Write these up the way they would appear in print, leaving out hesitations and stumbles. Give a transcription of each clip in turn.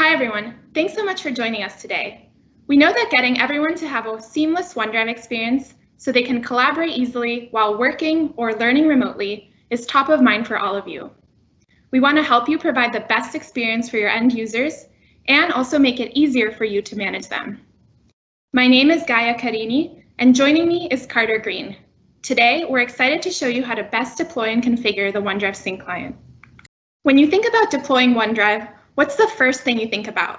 Hi everyone, thanks so much for joining us today. We know that getting everyone to have a seamless OneDrive experience so they can collaborate easily while working or learning remotely is top of mind for all of you. We want to help you provide the best experience for your end users and also make it easier for you to manage them. My name is Gaia Carini, and joining me is Carter Green. Today, we're excited to show you how to best deploy and configure the OneDrive Sync client. When you think about deploying OneDrive, what's the first thing you think about?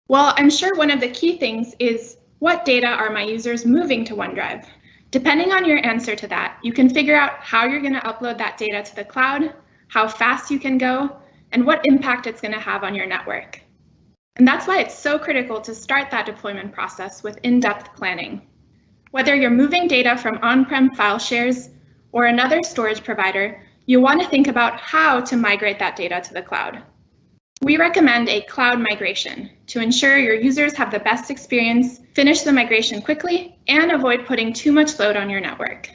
Well, I'm sure one of the key things is what data are my users moving to OneDrive? Depending on your answer to that, you can figure out how you're going to upload that data to the cloud, how fast you can go, and what impact it's going to have on your network. And that's why it's so critical to start that deployment process with in-depth planning. Whether you're moving data from on-prem file shares or another storage provider, you want to think about how to migrate that data to the cloud. We recommend a cloud migration to ensure your users have the best experience, finish the migration quickly, and avoid putting too much load on your network.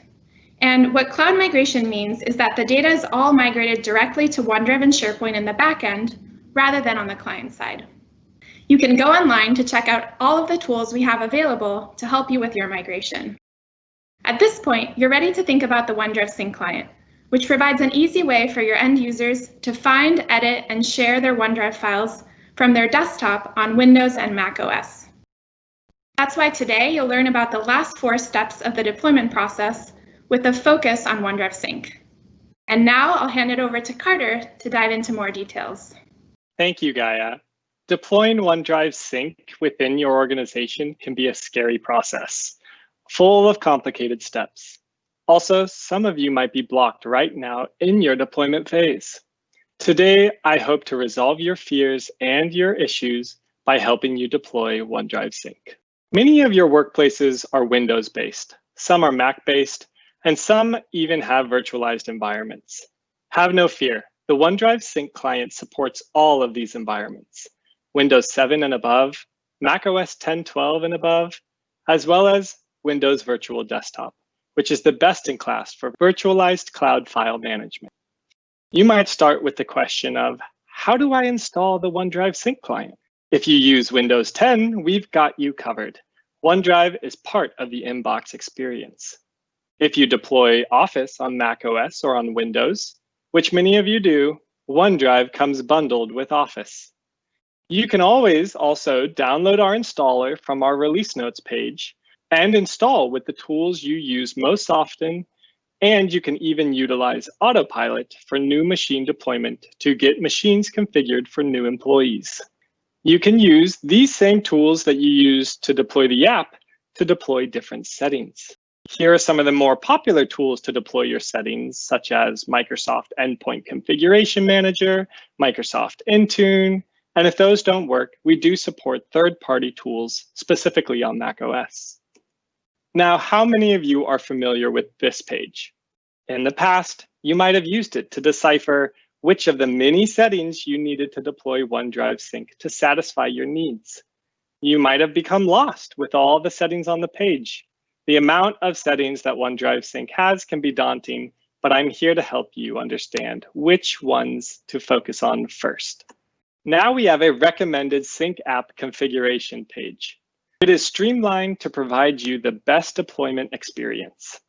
And what cloud migration means is that the data is all migrated directly to OneDrive and SharePoint in the backend rather than on the client side. You can go online to check out all of the tools we have available to help you with your migration. At this point, you're ready to think about the OneDrive Sync client, which provides an easy way for your end users to find, edit, and share their OneDrive files from their desktop on Windows and Mac OS. That's why today you'll learn about the last 4 steps of the deployment process with a focus on OneDrive Sync. And now I'll hand it over to Carter to dive into more details. Thank you, Gaia. Deploying OneDrive Sync within your organization can be a scary process, full of complicated steps. Also, some of you might be blocked right now in your deployment phase. Today, I hope to resolve your fears and your issues by helping you deploy OneDrive Sync. Many of your workplaces are Windows-based, some are Mac-based, and some even have virtualized environments. Have no fear, the OneDrive Sync client supports all of these environments, Windows 7 and above, Mac OS 10.12 and above, as well as Windows Virtual Desktop, which is the best in class for virtualized cloud file management. You might start with the question of, how do I install the OneDrive Sync client? If you use Windows 10, we've got you covered. OneDrive is part of the inbox experience. If you deploy Office on Mac OS or on Windows, which many of you do, OneDrive comes bundled with Office. You can always also download our installer from our release notes page and install with the tools you use most often, and you can even utilize Autopilot for new machine deployment to get machines configured for new employees. You can use these same tools that you use to deploy the app to deploy different settings. Here are some of the more popular tools to deploy your settings, such as Microsoft Endpoint Configuration Manager, Microsoft Intune, and if those don't work, we do support third-party tools specifically on Mac OS. Now, how many of you are familiar with this page? In the past, you might have used it to decipher which of the many settings you needed to deploy OneDrive Sync to satisfy your needs. You might have become lost with all the settings on the page. The amount of settings that OneDrive Sync has can be daunting, but I'm here to help you understand which ones to focus on first. Now we have a recommended Sync app configuration page. It is streamlined to provide you the best deployment experience.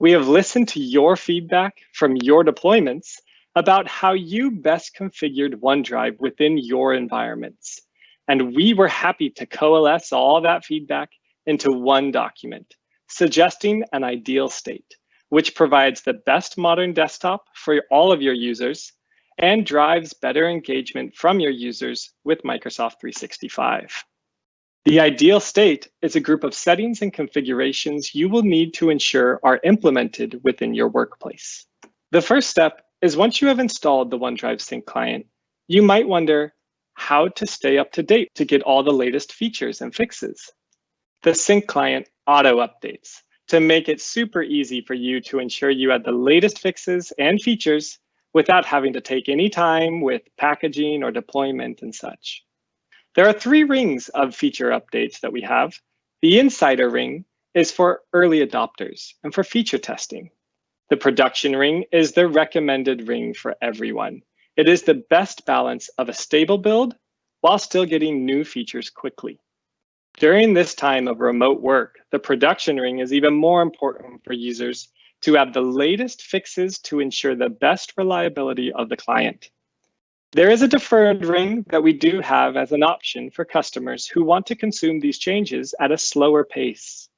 We have listened to your feedback from your deployments about how you best configured OneDrive within your environments. And we were happy to coalesce all that feedback into one document, suggesting an ideal state, which provides the best modern desktop for all of your users and drives better engagement from your users with Microsoft 365. The ideal state is a group of settings and configurations you will need to ensure are implemented within your workplace. The first step is once you have installed the OneDrive Sync client, you might wonder how to stay up to date to get all the latest features and fixes. The Sync client auto updates to make it super easy for you to ensure you have the latest fixes and features without having to take any time with packaging or deployment and such. There are 3 rings of feature updates that we have. The Insider ring is for early adopters and for feature testing. The Production ring is the recommended ring for everyone. It is the best balance of a stable build while still getting new features quickly. During this time of remote work, the production ring is even more important for users to have the latest fixes to ensure the best reliability of the client. There is a deferred ring that we do have as an option for customers who want to consume these changes at a slower pace.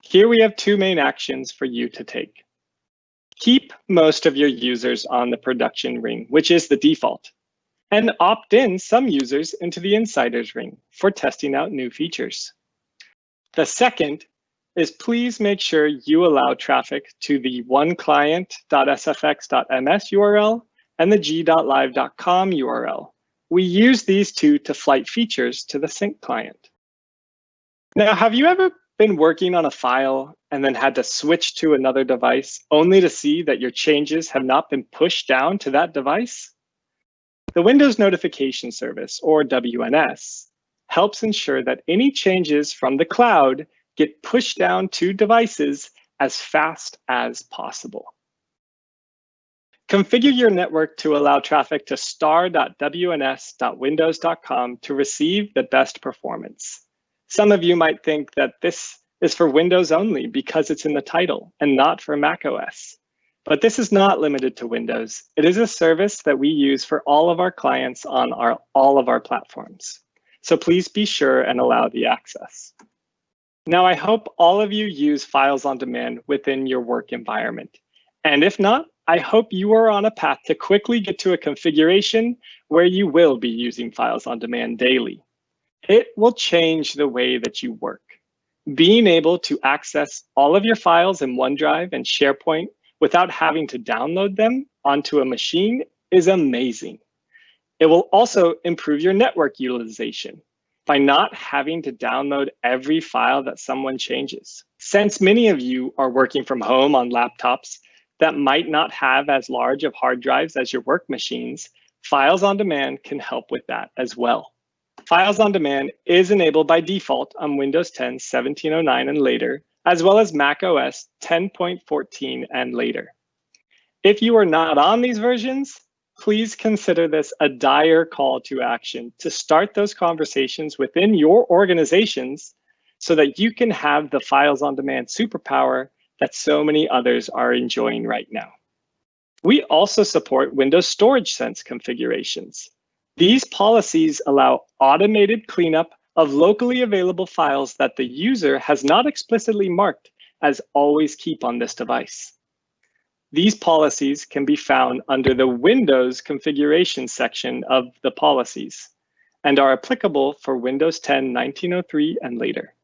Here we have two main actions for you to take. Keep most of your users on the production ring, which is the default, and opt in some users into the insiders ring for testing out new features. The second is please make sure you allow traffic to the oneclient.sfx.ms URL and the g.live.com URL. We use these two to flight features to the sync client. Now, have you ever been working on a file and then had to switch to another device only to see that your changes have not been pushed down to that device? The Windows Notification Service, or WNS, helps ensure that any changes from the cloud get pushed down to devices as fast as possible. Configure your network to allow traffic to star.wns.windows.com to receive the best performance. Some of you might think that this is for Windows only because it's in the title and not for macOS. But this is not limited to Windows. It is a service that we use for all of our clients on all of our platforms. So please be sure and allow the access. Now, I hope all of you use Files on Demand within your work environment. And if not, I hope you are on a path to quickly get to a configuration where you will be using Files on Demand daily. It will change the way that you work. Being able to access all of your files in OneDrive and SharePoint without having to download them onto a machine is amazing. It will also improve your network utilization by not having to download every file that someone changes. Since many of you are working from home on laptops that might not have as large of hard drives as your work machines, Files on Demand can help with that as well. Files on Demand is enabled by default on Windows 10 1709 and later, as well as macOS 10.14 and later. If you are not on these versions, please consider this a dire call to action to start those conversations within your organizations so that you can have the Files on Demand superpower that so many others are enjoying right now. We also support Windows Storage Sense configurations. These policies allow automated cleanup of locally available files that the user has not explicitly marked as always keep on this device. These policies can be found under the Windows configuration section of the policies and are applicable for Windows 10 1903 and later.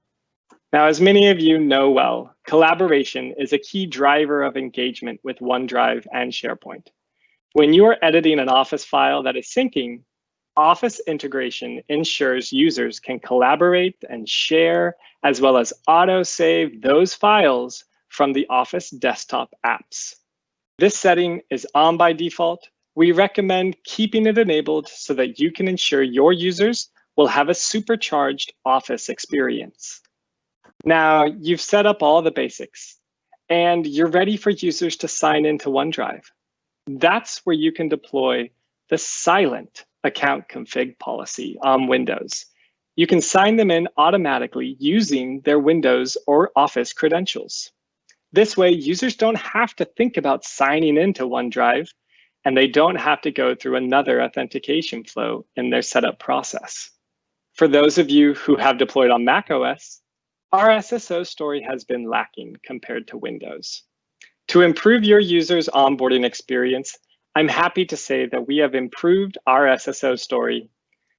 Now, as many of you know well, collaboration is a key driver of engagement with OneDrive and SharePoint. When you are editing an Office file that is syncing, Office integration ensures users can collaborate and share, as well as auto-save those files from the Office desktop apps. This setting is on by default. We recommend keeping it enabled so that you can ensure your users will have a supercharged Office experience. Now, you've set up all the basics, and you're ready for users to sign into OneDrive. That's where you can deploy the silent account config policy on Windows. You can sign them in automatically using their Windows or Office credentials. This way, users don't have to think about signing into OneDrive, and they don't have to go through another authentication flow in their setup process. For those of you who have deployed on macOS, our SSO story has been lacking compared to Windows. To improve your users' onboarding experience, I'm happy to say that we have improved our SSO story.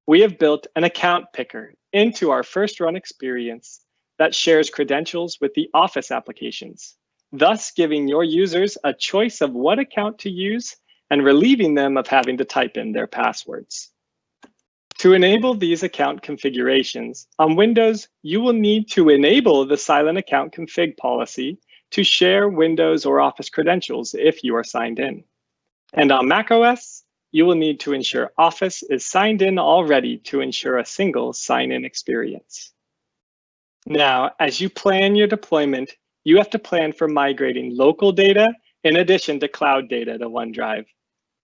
We have built an account picker into our first run experience that shares credentials with the Office applications, thus giving your users a choice of what account to use and relieving them of having to type in their passwords. To enable these account configurations, on Windows, you will need to enable the silent account config policy to share Windows or Office credentials if you are signed in. And on macOS, you will need to ensure Office is signed in already to ensure a single sign-in experience. Now, as you plan your deployment, you have to plan for migrating local data in addition to cloud data to OneDrive.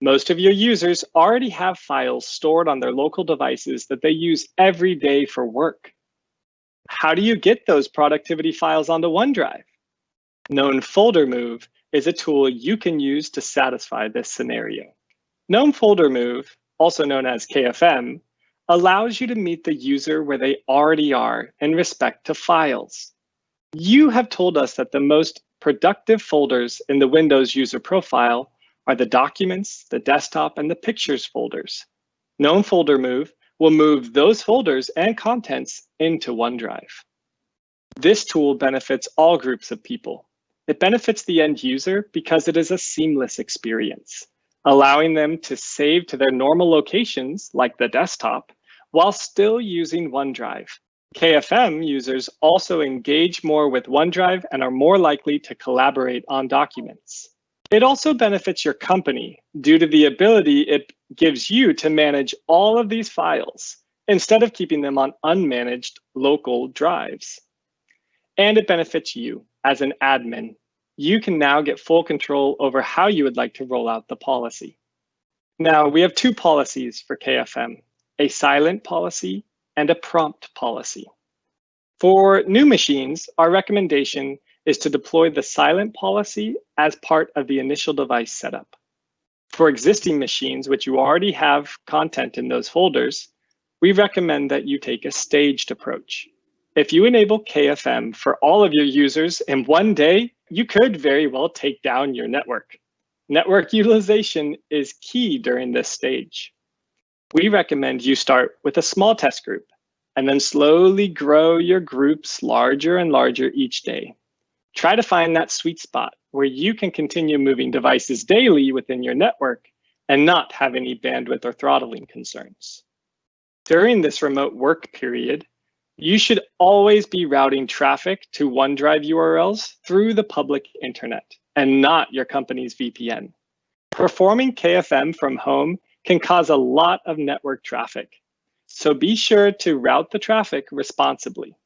Most of your users already have files stored on their local devices that they use every day for work. How do you get those productivity files onto OneDrive? Known Folder Move is a tool you can use to satisfy this scenario. Known Folder Move, also known as KFM, allows you to meet the user where they already are in respect to files. You have told us that the most productive folders in the Windows user profile are the Documents, the Desktop, and the Pictures folders. Known Folder Move will move those folders and contents into OneDrive. This tool benefits all groups of people. It benefits the end user because it is a seamless experience, allowing them to save to their normal locations, like the desktop, while still using OneDrive. KFM users also engage more with OneDrive and are more likely to collaborate on documents. It also benefits your company due to the ability it gives you to manage all of these files instead of keeping them on unmanaged local drives. And it benefits you as an admin. You can now get full control over how you would like to roll out the policy. Now, we have two policies for KFM, a silent policy and a prompt policy. For new machines, our recommendation is to deploy the silent policy as part of the initial device setup. For existing machines, which you already have content in those folders, we recommend that you take a staged approach. If you enable KFM for all of your users in one day, you could very well take down your network. Network utilization is key during this stage. We recommend you start with a small test group and then slowly grow your groups larger and larger each day. Try to find that sweet spot where you can continue moving devices daily within your network and not have any bandwidth or throttling concerns. During this remote work period, you should always be routing traffic to OneDrive URLs through the public internet and not your company's VPN. Performing KFM from home can cause a lot of network traffic, so be sure to route the traffic responsibly.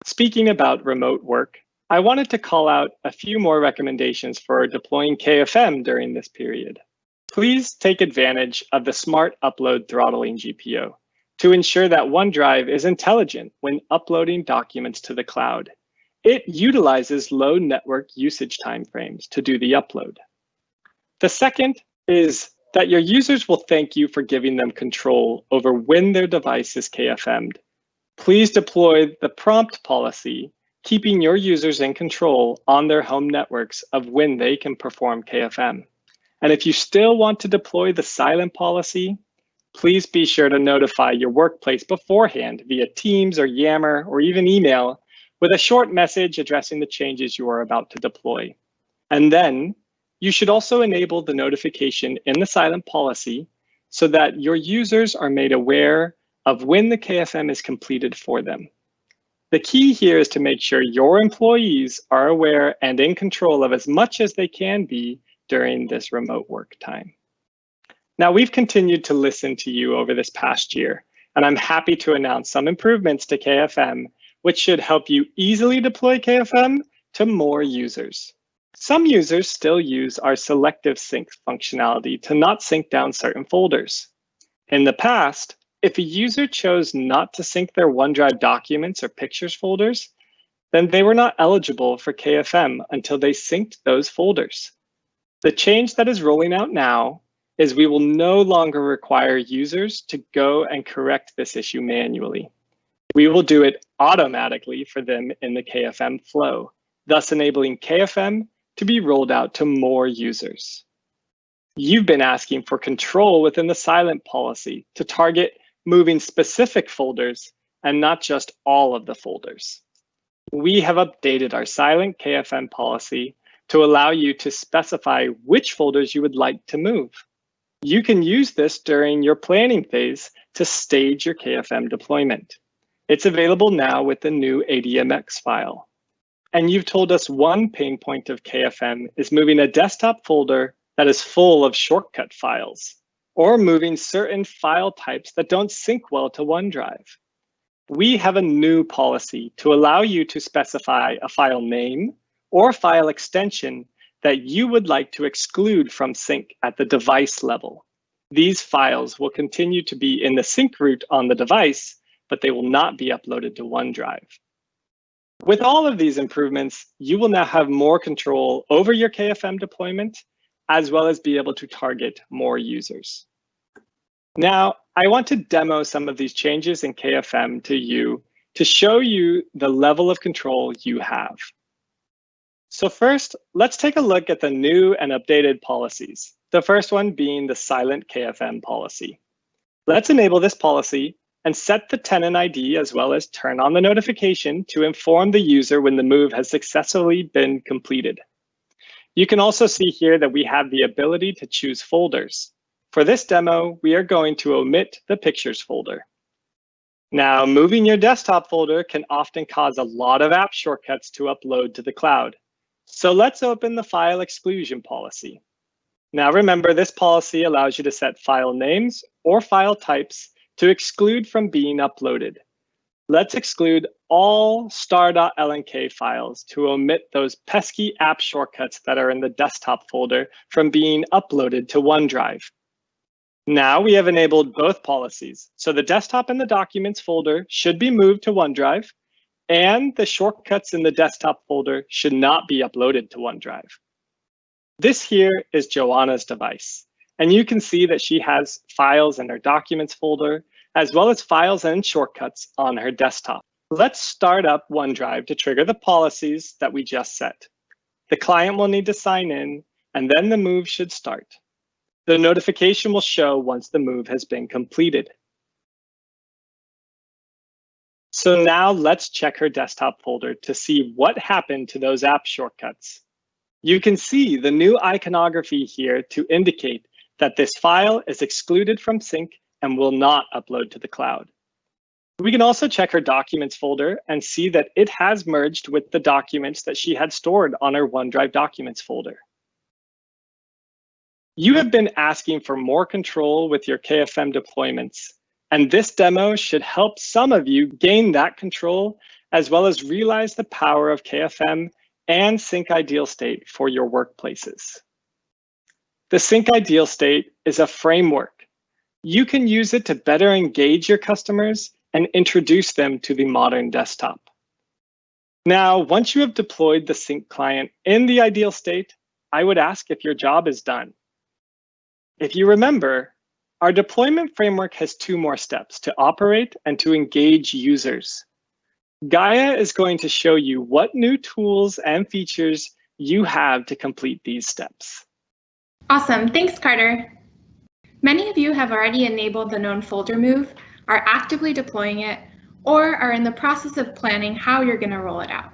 Speaking about remote work, I wanted to call out a few more recommendations for deploying KFM during this period. Please take advantage of the Smart Upload Throttling GPO to ensure that OneDrive is intelligent when uploading documents to the cloud. It utilizes low network usage timeframes to do the upload. The second is that your users will thank you for giving them control over when their device is KFM'd. Please deploy the prompt policy, keeping your users in control on their home networks of when they can perform KFM. And if you still want to deploy the silent policy, please be sure to notify your workplace beforehand via Teams or Yammer or even email with a short message addressing the changes you are about to deploy. And then you should also enable the notification in the silent policy so that your users are made aware of when the KFM is completed for them. The key here is to make sure your employees are aware and in control of as much as they can be during this remote work time. Now, we've continued to listen to you over this past year, and I'm happy to announce some improvements to KFM, which should help you easily deploy KFM to more users. Some users still use our selective sync functionality to not sync down certain folders. In the past, if a user chose not to sync their OneDrive documents or pictures folders, then they were not eligible for KFM until they synced those folders. The change that is rolling out now is we will no longer require users to go and correct this issue manually. We will do it automatically for them in the KFM flow, thus enabling KFM to be rolled out to more users. You've been asking for control within the silent policy to target moving specific folders and not just all of the folders. We have updated our silent KFM policy to allow you to specify which folders you would like to move. You can use this during your planning phase to stage your KFM deployment. It's available now with the new ADMX file. And you've told us one pain point of KFM is moving a desktop folder that is full of shortcut files, or moving certain file types that don't sync well to OneDrive. We have a new policy to allow you to specify a file name or file extension that you would like to exclude from sync at the device level. These files will continue to be in the sync route on the device, but they will not be uploaded to OneDrive. With all of these improvements, you will now have more control over your KFM deployment, as well as be able to target more users. Now, I want to demo some of these changes in KFM to you to show you the level of control you have. So first, let's take a look at the new and updated policies. The first one being the silent KFM policy. Let's enable this policy and set the tenant ID as well as turn on the notification to inform the user when the move has successfully been completed. You can also see here that we have the ability to choose folders. For this demo, we are going to omit the pictures folder. Now, moving your desktop folder can often cause a lot of app shortcuts to upload to the cloud. So let's open the file exclusion policy. Now remember, this policy allows you to set file names or file types to exclude from being uploaded. Let's exclude all star.lnk files to omit those pesky app shortcuts that are in the desktop folder from being uploaded to OneDrive. Now we have enabled both policies, so the desktop and the documents folder should be moved to OneDrive, and the shortcuts in the desktop folder should not be uploaded to OneDrive. This here is Joanna's device, and you can see that she has files in her documents folder, as well as files and shortcuts on her desktop. Let's start up OneDrive to trigger the policies that we just set. The client will need to sign in, and then the move should start. The notification will show once the move has been completed. So now let's check her desktop folder to see what happened to those app shortcuts. You can see the new iconography here to indicate that this file is excluded from sync and will not upload to the cloud. We can also check her documents folder and see that it has merged with the documents that she had stored on her OneDrive documents folder. You have been asking for more control with your KFM deployments, and this demo should help some of you gain that control, as well as realize the power of KFM and Sync Ideal State for your workplaces. The Sync Ideal State is a framework. You can use it to better engage your customers and introduce them to the modern desktop. Now, once you have deployed the Sync client in the ideal state, I would ask if your job is done. If you remember, our deployment framework has two more steps: to operate and to engage users. Gaia is going to show you what new tools and features you have to complete these steps. Awesome, thanks, Carter. Many of you have already enabled the known folder move, are actively deploying it, or are in the process of planning how you're going to roll it out.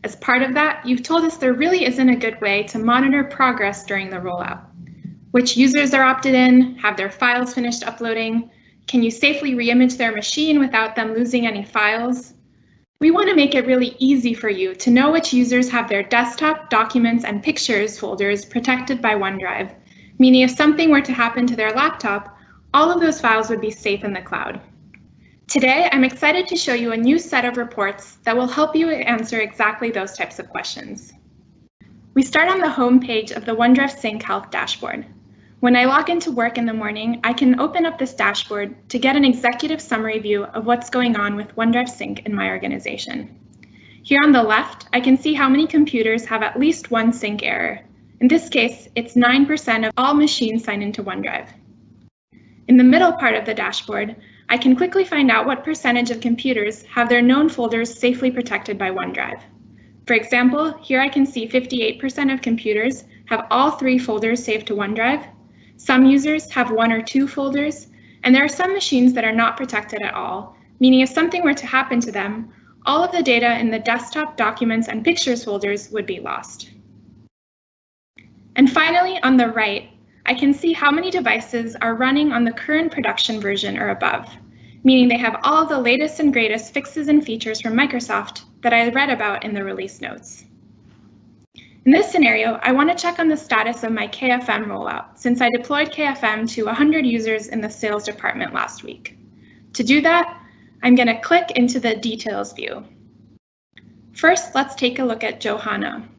As part of that, you've told us there really isn't a good way to monitor progress during the rollout. Which users are opted in, have their files finished uploading, can you safely reimage their machine without them losing any files? We want to make it really easy for you to know which users have their desktop, documents, and pictures folders protected by OneDrive, meaning if something were to happen to their laptop, all of those files would be safe in the cloud. Today, I'm excited to show you a new set of reports that will help you answer exactly those types of questions. We start on the home page of the OneDrive Sync Health dashboard. When I log into work in the morning, I can open up this dashboard to get an executive summary view of what's going on with OneDrive Sync in my organization. Here on the left, I can see how many computers have at least one sync error. In this case, it's 9% of all machines signed into OneDrive. In the middle part of the dashboard, I can quickly find out what percentage of computers have their known folders safely protected by OneDrive. For example, here I can see 58% of computers have all 3 folders saved to OneDrive. Some users have 1 or 2 folders, and there are some machines that are not protected at all, meaning if something were to happen to them, all of the data in the desktop, documents, and pictures folders would be lost. And finally, on the right, I can see how many devices are running on the current production version or above, meaning they have all of the latest and greatest fixes and features from Microsoft that I read about in the release notes. In this scenario, I want to check on the status of my KFM rollout, since I deployed KFM to 100 users in the sales department last week. To do that, I'm going to click into the details view. First, let's take a look at Johanna.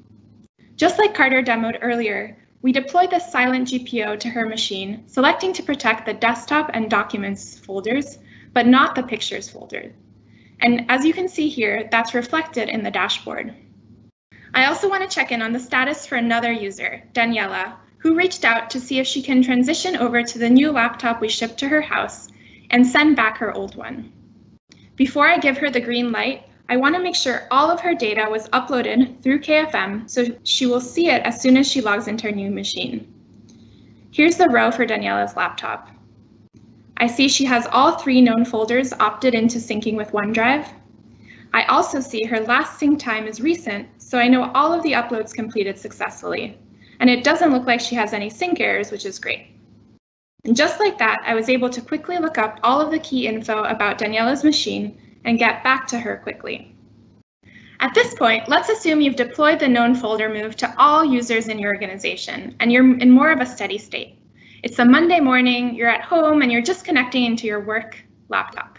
Just like Carter demoed earlier, we deployed the silent GPO to her machine, selecting to protect the desktop and documents folders, but not the pictures folder. And as you can see here, that's reflected in the dashboard. I also want to check in on the status for another user, Daniela, who reached out to see if she can transition over to the new laptop we shipped to her house and send back her old one. Before I give her the green light, I want to make sure all of her data was uploaded through KFM so she will see it as soon as she logs into her new machine. Here's the row for Daniela's laptop. I see she has all 3 known folders opted into syncing with OneDrive. I also see her last sync time is recent, so I know all of the uploads completed successfully. And it doesn't look like she has any sync errors, which is great. And just like that, I was able to quickly look up all of the key info about Daniela's machine and get back to her quickly. At this point, let's assume you've deployed the known folder move to all users in your organization, and you're in more of a steady state. It's a Monday morning, you're at home, and you're just connecting into your work laptop.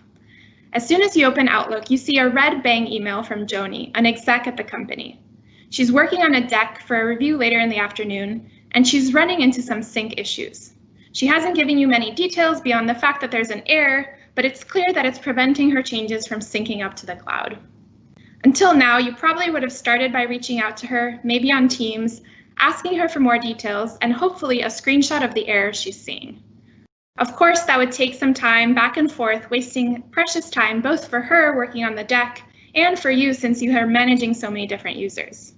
As soon as you open Outlook, you see a red bang email from Joni, an exec at the company. She's working on a deck for a review later in the afternoon, and she's running into some sync issues. She hasn't given you many details beyond the fact that there's an error, but it's clear that it's preventing her changes from syncing up to the cloud. Until now, you probably would have started by reaching out to her, maybe on Teams, asking her for more details, and hopefully a screenshot of the error she's seeing. Of course, that would take some time back and forth, wasting precious time both for her working on the deck and for you since you are managing so many different users.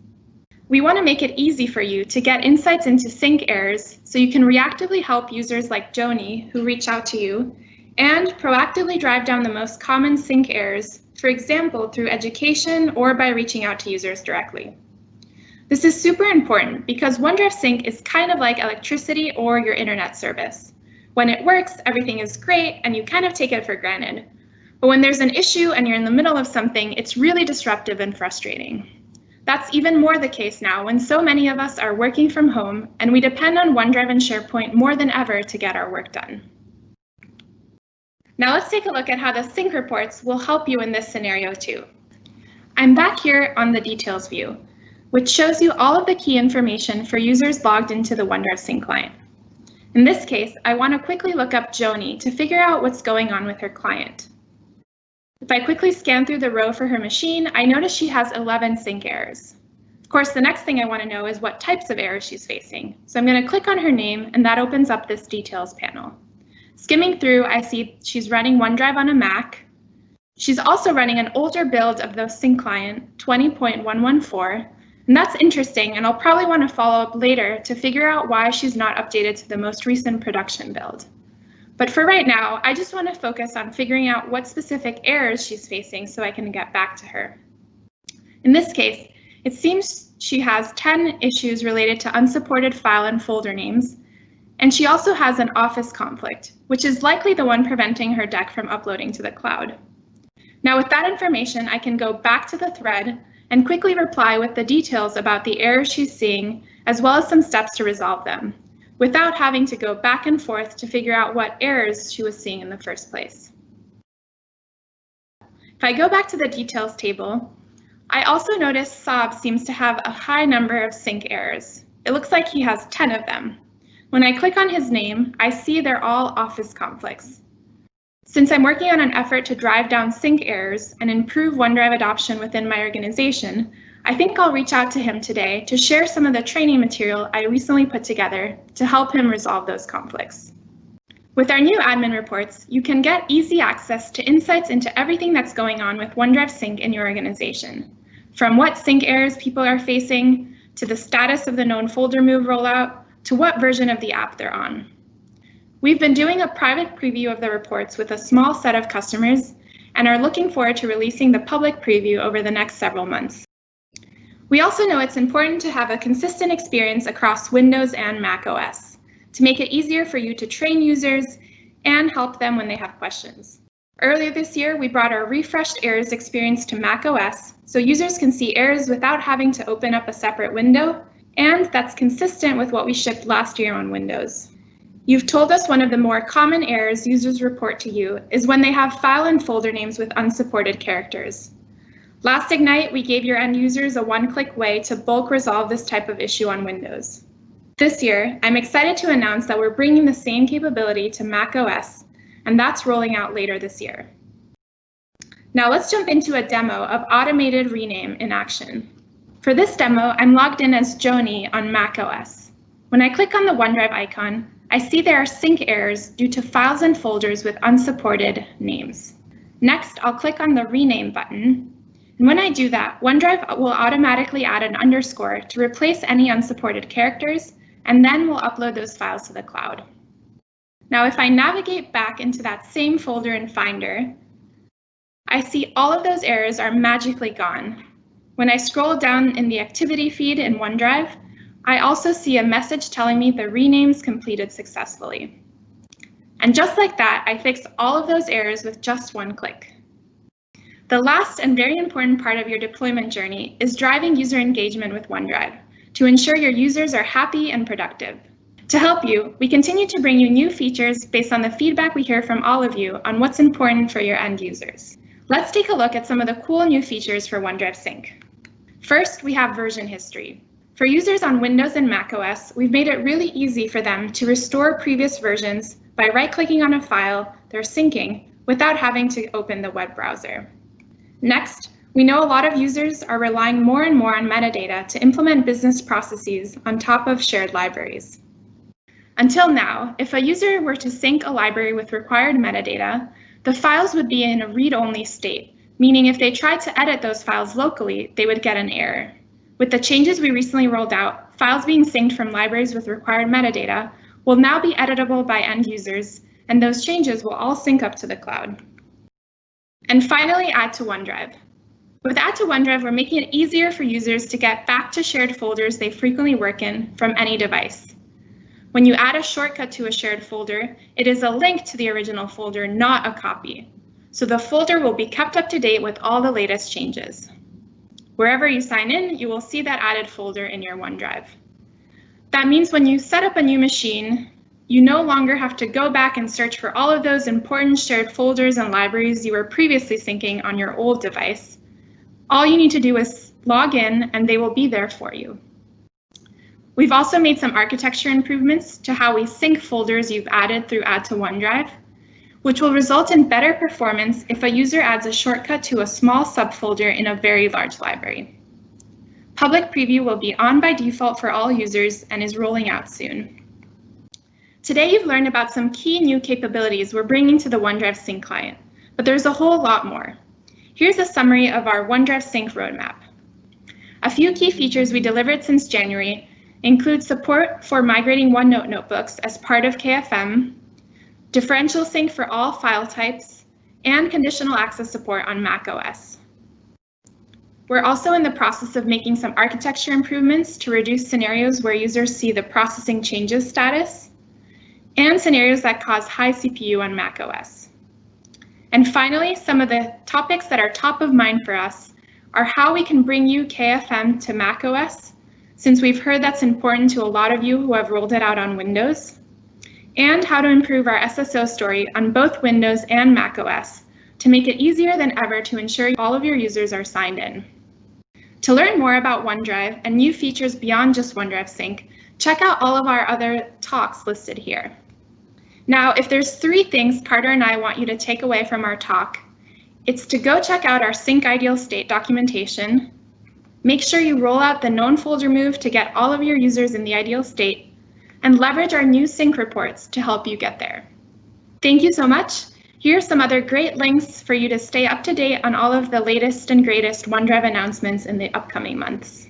We want to make it easy for you to get insights into sync errors so you can reactively help users like Joni who reach out to you and proactively drive down the most common sync errors, for example, through education or by reaching out to users directly. This is super important because OneDrive Sync is kind of like electricity or your internet service. When it works, everything is great and you kind of take it for granted. But when there's an issue and you're in the middle of something, it's really disruptive and frustrating. That's even more the case now when so many of us are working from home and we depend on OneDrive and SharePoint more than ever to get our work done. Now let's take a look at how the sync reports will help you in this scenario too. I'm back here on the details view, which shows you all of the key information for users logged into the OneDrive Sync client. In this case, I want to quickly look up Joni to figure out what's going on with her client. If I quickly scan through the row for her machine, I notice she has 11 sync errors. Of course, the next thing I want to know is what types of errors she's facing. So I'm going to click on her name and that opens up this details panel. Skimming through, I see she's running OneDrive on a Mac. She's also running an older build of the sync client, 20.114. And that's interesting, and I'll probably want to follow up later to figure out why she's not updated to the most recent production build. But for right now, I just want to focus on figuring out what specific errors she's facing so I can get back to her. In this case, it seems she has 10 issues related to unsupported file and folder names, and she also has an Office conflict, which is likely the one preventing her deck from uploading to the cloud. Now with that information, I can go back to the thread and quickly reply with the details about the errors she's seeing, as well as some steps to resolve them, without having to go back and forth to figure out what errors she was seeing in the first place. If I go back to the details table, I also notice Saab seems to have a high number of sync errors. It looks like he has 10 of them. When I click on his name, I see they're all Office conflicts. Since I'm working on an effort to drive down sync errors and improve OneDrive adoption within my organization, I think I'll reach out to him today to share some of the training material I recently put together to help him resolve those conflicts. With our new admin reports, you can get easy access to insights into everything that's going on with OneDrive Sync in your organization, from what sync errors people are facing, to the status of the known folder move rollout, to what version of the app they're on. We've been doing a private preview of the reports with a small set of customers and are looking forward to releasing the public preview over the next several months. We also know it's important to have a consistent experience across Windows and Mac OS to make it easier for you to train users and help them when they have questions. Earlier this year, we brought our refreshed errors experience to Mac OS so users can see errors without having to open up a separate window, and that's consistent with what we shipped last year on Windows. You've told us one of the more common errors users report to you is when they have file and folder names with unsupported characters. Last Ignite, we gave your end users a one-click way to bulk resolve this type of issue on Windows. This year, I'm excited to announce that we're bringing the same capability to macOS, and that's rolling out later this year. Now let's jump into a demo of automated rename in action. For this demo, I'm logged in as Joni on macOS. When I click on the OneDrive icon, I see there are sync errors due to files and folders with unsupported names. Next, I'll click on the Rename button. And when I do that, OneDrive will automatically add an underscore to replace any unsupported characters, and then we'll upload those files to the cloud. Now, if I navigate back into that same folder in Finder, I see all of those errors are magically gone. When I scroll down in the activity feed in OneDrive, I also see a message telling me the rename's completed successfully. And just like that, I fixed all of those errors with just one click. The last and very important part of your deployment journey is driving user engagement with OneDrive to ensure your users are happy and productive. To help you, we continue to bring you new features based on the feedback we hear from all of you on what's important for your end users. Let's take a look at some of the cool new features for OneDrive Sync. First, we have version history. For users on Windows and macOS, we've made it really easy for them to restore previous versions by right-clicking on a file they're syncing without having to open the web browser. Next, we know a lot of users are relying more and more on metadata to implement business processes on top of shared libraries. Until now, if a user were to sync a library with required metadata, the files would be in a read-only state, meaning if they tried to edit those files locally, they would get an error. With the changes we recently rolled out, files being synced from libraries with required metadata will now be editable by end users, and those changes will all sync up to the cloud. And finally, Add to OneDrive. With Add to OneDrive, we're making it easier for users to get back to shared folders they frequently work in from any device. When you add a shortcut to a shared folder, it is a link to the original folder, not a copy. So the folder will be kept up to date with all the latest changes. Wherever you sign in, you will see that added folder in your OneDrive. That means when you set up a new machine, you no longer have to go back and search for all of those important shared folders and libraries you were previously syncing on your old device. All you need to do is log in and they will be there for you. We've also made some architecture improvements to how we sync folders you've added through Add to OneDrive, which will result in better performance if a user adds a shortcut to a small subfolder in a very large library. Public preview will be on by default for all users and is rolling out soon. Today, you've learned about some key new capabilities we're bringing to the OneDrive Sync client, but there's a whole lot more. Here's a summary of our OneDrive Sync roadmap. A few key features we delivered since January include support for migrating OneNote notebooks as part of KFM, differential sync for all file types, and conditional access support on macOS. We're also in the process of making some architecture improvements to reduce scenarios where users see the processing changes status, and scenarios that cause high CPU on macOS. And finally, some of the topics that are top of mind for us are how we can bring you KFM to macOS, since we've heard that's important to a lot of you who have rolled it out on Windows, and how to improve our SSO story on both Windows and macOS to make it easier than ever to ensure all of your users are signed in. To learn more about OneDrive and new features beyond just OneDrive Sync, check out all of our other talks listed here. Now, if there's 3 things Carter and I want you to take away from our talk, it's to go check out our Sync Ideal State documentation, make sure you roll out the known folder move to get all of your users in the ideal state, and leverage our new sync reports to help you get there. Thank you so much. Here are some other great links for you to stay up to date on all of the latest and greatest OneDrive announcements in the upcoming months.